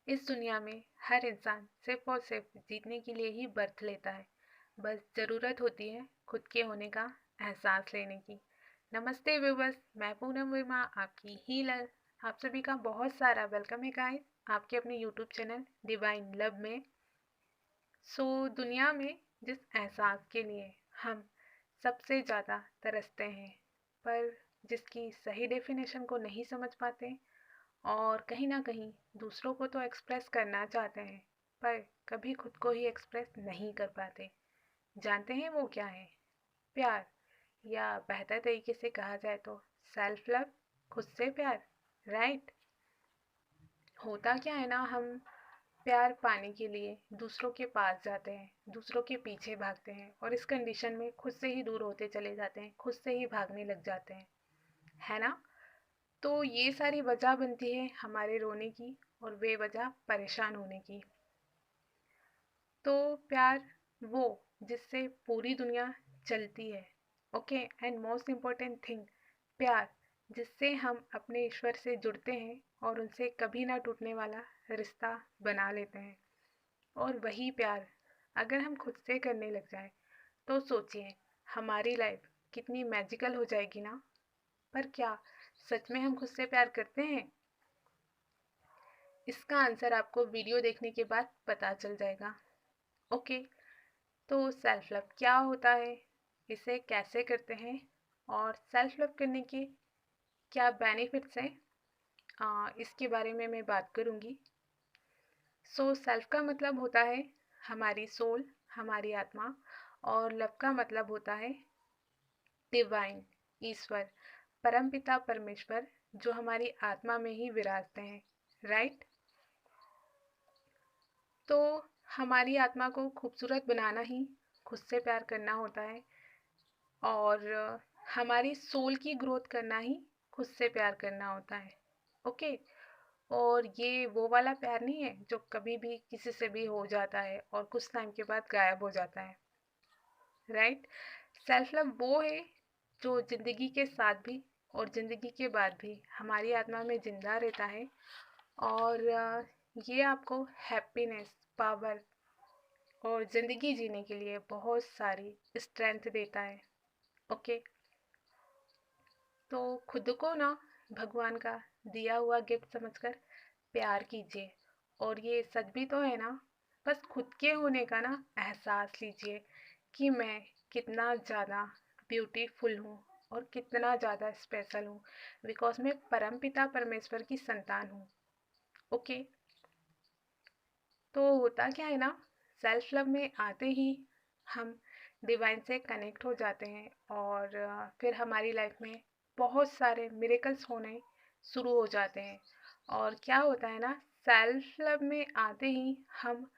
इस दुनिया में हर इंसान सिर्फ और सिर्फ जीतने के लिए ही बर्थ लेता है। बस ज़रूरत होती है खुद के होने का एहसास लेने की। नमस्ते व्यूवर्स, मैं पूनम वर्मा, आपकी हीलर। आप सभी का बहुत सारा वेलकम है गाइस आपके अपने यूट्यूब चैनल डिवाइन लव में। दुनिया में जिस एहसास के लिए हम सबसे ज़्यादा तरसते हैं, पर जिसकी सही डेफिनेशन को नहीं समझ पाते और कहीं ना कहीं दूसरों को तो एक्सप्रेस करना चाहते हैं, पर कभी खुद को ही एक्सप्रेस नहीं कर पाते। जानते हैं वो क्या है? प्यार, या बेहतर तरीके से कहा जाए तो सेल्फ लव, खुद से प्यार। राइट। होता क्या है ना, हम प्यार पाने के लिए दूसरों के पास जाते हैं, दूसरों के पीछे भागते हैं और इस कंडीशन में खुद से ही दूर होते चले जाते हैं, खुद से ही भागने लग जाते हैं, है ना? तो ये सारी वजह बनती है हमारे रोने की और बेवजह परेशान होने की। तो प्यार वो जिससे पूरी दुनिया चलती है। Okay, and most important thing, प्यार जिससे हम अपने ईश्वर से जुड़ते हैं और उनसे कभी ना टूटने वाला रिश्ता बना लेते हैं। और वही प्यार अगर हम खुद से करने लग जाए तो सोचिए हमारी लाइफ कितनी मैजिकल हो जाएगी ना। पर क्या सच में हम खुद से प्यार करते हैं? इसका आंसर आपको वीडियो देखने के बाद पता चल जाएगा। ओके, तो सेल्फ लव क्या होता है, इसे कैसे करते हैं और सेल्फ लव करने के क्या बेनिफिट्स हैं, इसके बारे में मैं बात करूँगी। सेल्फ का मतलब होता है हमारी सोल, हमारी आत्मा। और लव का मतलब होता है डिवाइन, ईश्वर, परमपिता परमेश्वर, जो हमारी आत्मा में ही विराजते हैं। राइट। तो हमारी आत्मा को खूबसूरत बनाना ही खुद से प्यार करना होता है, और हमारी सोल की ग्रोथ करना ही खुद से प्यार करना होता है। ओके। और ये वो वाला प्यार नहीं है जो कभी भी किसी से भी हो जाता है और कुछ टाइम के बाद गायब हो जाता है। राइट। सेल्फ लव वो है जो ज़िंदगी के साथ भी और ज़िंदगी के बाद भी हमारी आत्मा में जिंदा रहता है, और ये आपको हैप्पीनेस, पावर और ज़िंदगी जीने के लिए बहुत सारी स्ट्रेंथ देता है। ओके। तो खुद को ना भगवान का दिया हुआ गिफ्ट समझकर प्यार कीजिए। और ये सच भी तो है ना, बस खुद के होने का ना एहसास लीजिए कि मैं कितना ज़्यादा ब्यूटीफुल हूँ और कितना ज़्यादा स्पेशल हूँ, बिकॉज मैं परमपिता परमेश्वर की संतान हूँ। ओके। तो होता क्या है ना, सेल्फ लव में आते ही हम डिवाइन से कनेक्ट हो जाते हैं, और फिर हमारी लाइफ में बहुत सारे मिरेकल्स होने शुरू हो जाते हैं। और क्या होता है ना, सेल्फ लव में आते ही हम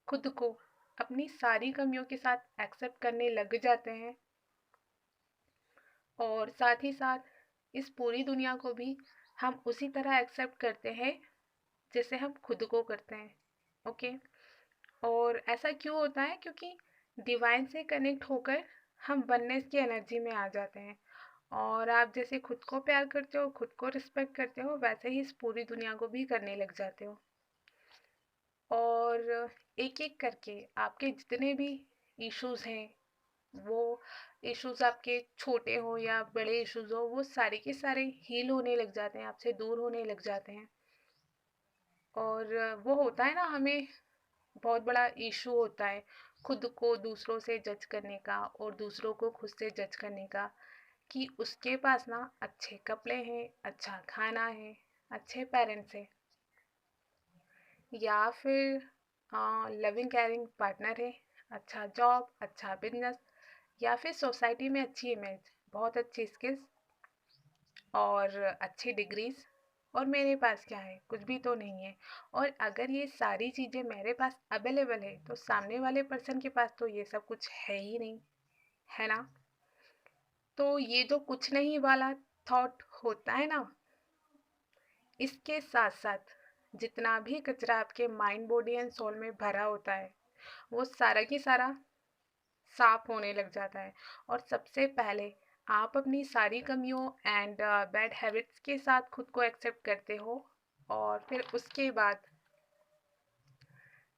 खुद को अपनी सारी कमियों के साथ एक्सेप्ट करने लग जाते हैं, और साथ ही साथ इस पूरी दुनिया को भी हम उसी तरह एक्सेप्ट करते हैं जैसे हम खुद को करते हैं। ओके। और ऐसा क्यों होता है? क्योंकि डिवाइन से कनेक्ट होकर हम वननेस की एनर्जी में आ जाते हैं, और आप जैसे खुद को प्यार करते हो, खुद को रिस्पेक्ट करते हो, वैसे ही इस पूरी दुनिया को भी करने लग जाते हो। और एक एक करके आपके जितने भी इश्यूज हैं, वो इश्यूज आपके छोटे हो या बड़े इश्यूज हो, वो सारे के सारे हील होने लग जाते हैं, आपसे दूर होने लग जाते हैं। और वो होता है ना, हमें बहुत बड़ा इशू होता है खुद को दूसरों से जज करने का और दूसरों को खुद से जज करने का, कि उसके पास ना अच्छे कपड़े हैं, अच्छा खाना है, अच्छे पेरेंट्स हैं, या फिर लविंग केयरिंग पार्टनर है, अच्छा जॉब, अच्छा बिजनेस, या फिर सोसाइटी में अच्छी इमेज, बहुत अच्छी स्किल्स और अच्छी डिग्रीज। और मेरे पास क्या है? कुछ भी तो नहीं है। और अगर ये सारी चीज़ें मेरे पास अवेलेबल है तो सामने वाले पर्सन के पास तो ये सब कुछ है ही नहीं, है ना? तो ये जो कुछ नहीं वाला थॉट होता है ना, इसके साथ साथ जितना भी कचरा आपके माइंड, बॉडी एंड सोल में भरा होता है, वो सारा की सारा साफ होने लग जाता है। और सबसे पहले आप अपनी सारी कमियों एंड बैड हैबिट्स के साथ खुद को एक्सेप्ट करते हो, और फिर उसके बाद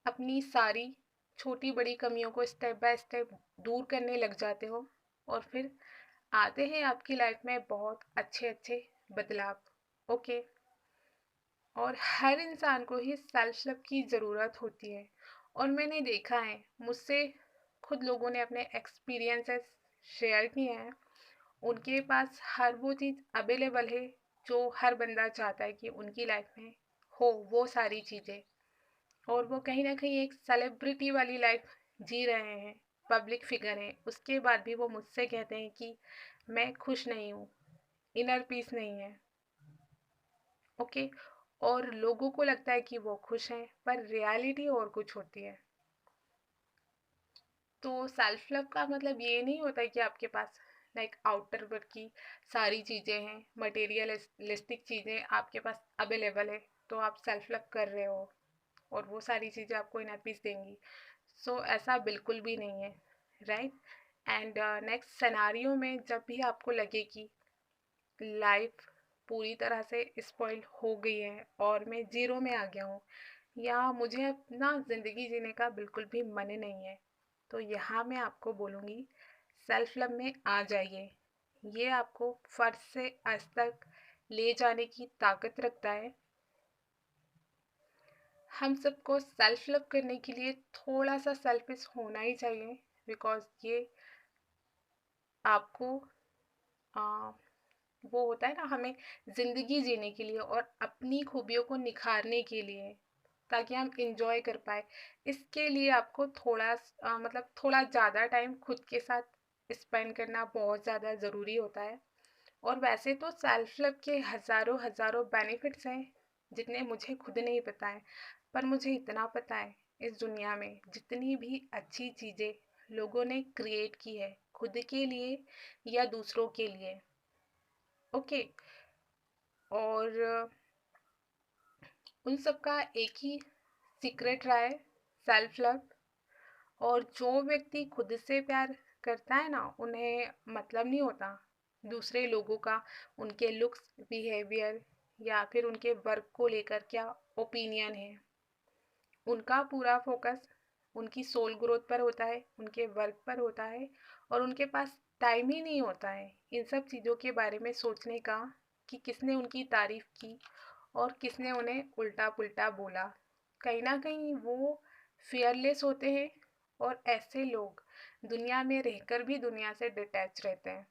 अपनी सारी छोटी बड़ी कमियों को स्टेप बाय स्टेप दूर करने लग जाते हो, और फिर आते हैं आपकी लाइफ में बहुत अच्छे अच्छे बदलाव। ओके। और हर इंसान को ही सेल्फ लव की ज़रूरत होती है। और मैंने देखा है, मुझसे खुद लोगों ने अपने एक्सपीरियंसेस शेयर किए हैं। उनके पास हर वो चीज़ अवेलेबल है जो हर बंदा चाहता है कि उनकी लाइफ में हो, वो सारी चीज़ें। और वो कहीं ना कहीं एक सेलिब्रिटी वाली लाइफ जी रहे हैं, पब्लिक फिगर हैं, उसके बाद भी वो मुझसे कहते हैं कि मैं खुश नहीं हूँ, इनर पीस नहीं है। ओके। और लोगों को लगता है कि वो खुश हैं, पर रियलिटी और कुछ होती है। तो सेल्फ लव का मतलब ये नहीं होता है कि आपके पास लाइक आउटर वर्ड की सारी चीज़ें हैं, मटेरियलिस्टिक चीज़ें आपके पास अवेलेबल है, तो आप सेल्फ लव कर रहे हो और वो सारी चीज़ें आपको इनर पीस देंगी। सो ऐसा बिल्कुल भी नहीं है, राइट। एंड नेक्स्ट सिनेरियो में जब भी आपको लगे कि लाइफ पूरी तरह से स्पॉइल हो गई है और मैं जीरो में आ गया हूँ, या मुझे अपना ज़िंदगी जीने का बिल्कुल भी मन नहीं है, तो यहाँ मैं आपको बोलूँगी सेल्फ लव में आ जाइए। ये आपको फर्स्ट से आज तक ले जाने की ताकत रखता है। हम सबको सेल्फ लव करने के लिए थोड़ा सा सेल्फिश होना ही चाहिए, बिकॉज ये आपको आ, वो होता है ना, हमें ज़िंदगी जीने के लिए और अपनी खूबियों को निखारने के लिए, ताकि हम इंजॉय कर पाए। इसके लिए आपको थोड़ा मतलब थोड़ा ज़्यादा टाइम खुद के साथ स्पेंड करना बहुत ज़्यादा ज़रूरी होता है। और वैसे तो सेल्फ लव के हज़ारों हज़ारों बेनिफिट्स हैं जितने मुझे खुद नहीं पता है, पर मुझे इतना पता है, इस दुनिया में जितनी भी अच्छी चीज़ें लोगों ने क्रिएट की है खुद के लिए या दूसरों के लिए, ओके, और उन सब का एक ही सीक्रेट रहा है, सेल्फ लव। और जो व्यक्ति खुद से प्यार करता है ना, उन्हें मतलब नहीं होता दूसरे लोगों का, उनके लुक्स, बिहेवियर या फिर उनके वर्क को लेकर क्या ओपिनियन है। उनका पूरा फोकस उनकी सोल ग्रोथ पर होता है, उनके वर्क पर होता है, और उनके पास टाइम ही नहीं होता है इन सब चीज़ों के बारे में सोचने का कि किसने उनकी तारीफ की और किसने उन्हें उल्टा पुल्टा बोला। कहीं ना कहीं वो फियरलेस होते हैं, और ऐसे लोग दुनिया में रहकर भी दुनिया से डिटैच रहते हैं।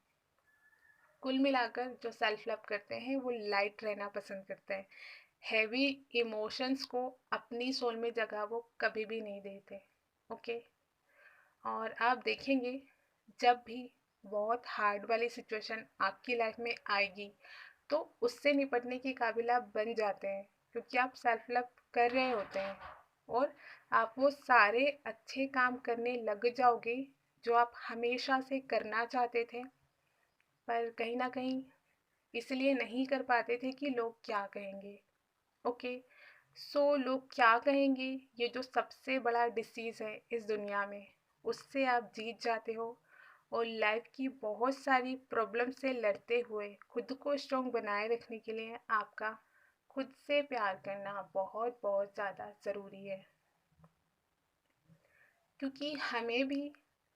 कुल मिलाकर जो सेल्फ लव करते हैं वो लाइट रहना पसंद करते हैं। हैवी इमोशंस को अपनी सोल में जगह वो कभी भी नहीं देते। ओके। और आप देखेंगे, जब भी बहुत हार्ड वाली सिचुएशन आपकी लाइफ में आएगी, तो उससे निपटने के काबिल आप बन जाते हैं, क्योंकि आप सेल्फ लव कर रहे होते हैं। और आप वो सारे अच्छे काम करने लग जाओगे जो आप हमेशा से करना चाहते थे, पर कहीं ना कहीं इसलिए नहीं कर पाते थे कि लोग क्या कहेंगे। ओके। सो लोग क्या कहेंगे, ये जो सबसे बड़ा डिसीज़ है इस दुनिया में, उससे आप जीत जाते हो। और लाइफ की बहुत सारी प्रॉब्लम से लड़ते हुए खुद को स्ट्रॉन्ग बनाए रखने के लिए आपका खुद से प्यार करना बहुत बहुत ज़्यादा ज़रूरी है, क्योंकि हमें भी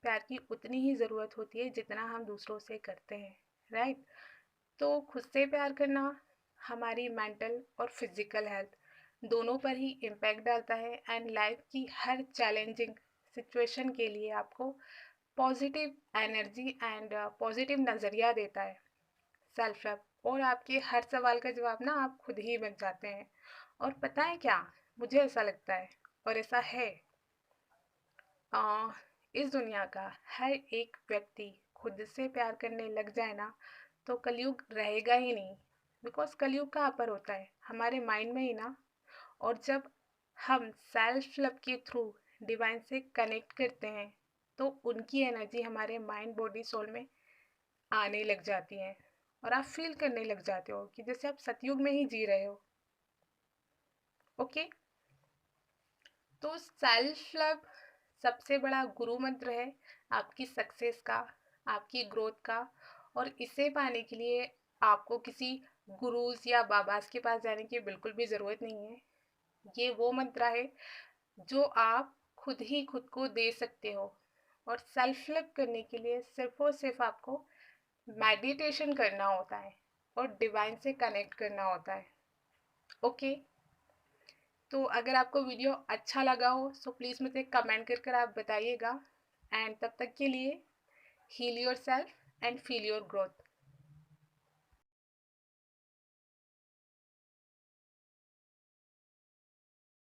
प्यार की उतनी ही ज़रूरत होती है जितना हम दूसरों से करते हैं, राइट। तो खुद से प्यार करना हमारी मेंटल और फिजिकल हेल्थ दोनों पर ही इम्पैक्ट डालता है, एंड लाइफ की हर चैलेंजिंग सिचुएशन के लिए आपको पॉजिटिव एनर्जी एंड पॉजिटिव नज़रिया देता है सेल्फ लव। और आपके हर सवाल का जवाब ना आप खुद ही बन जाते हैं। और पता है क्या, मुझे ऐसा लगता है, और ऐसा है, आ, इस दुनिया का हर एक व्यक्ति खुद से प्यार करने लग जाए ना, तो कलयुग रहेगा ही नहीं। बिकॉज कलयुग कहाँ पर होता है, हमारे माइंड में ही ना। और जब हम सेल्फ लव के थ्रू डिवाइन से कनेक्ट करते हैं, तो उनकी एनर्जी हमारे माइंड बॉडी सोल में आने लग जाती है, और आप फील करने लग जाते हो कि जैसे आप सतयुग में ही जी रहे हो। ओके। तो सेल्फ लव सबसे बड़ा गुरु मंत्र है आपकी सक्सेस का, आपकी ग्रोथ का। और इसे पाने के लिए आपको किसी गुरुज या बाबास के पास जाने की बिल्कुल भी ज़रूरत नहीं है। ये वो मंत्र है जो आप खुद ही खुद को दे सकते हो। और सेल्फ लव करने के लिए सिर्फ और सिर्फ आपको मेडिटेशन करना होता है और डिवाइन से कनेक्ट करना होता है। ओके, तो अगर आपको वीडियो अच्छा लगा हो सो प्लीज़ मुझे कमेंट कर कर आप बताइएगा। एंड तब तक के लिए heal your self and feel your growth.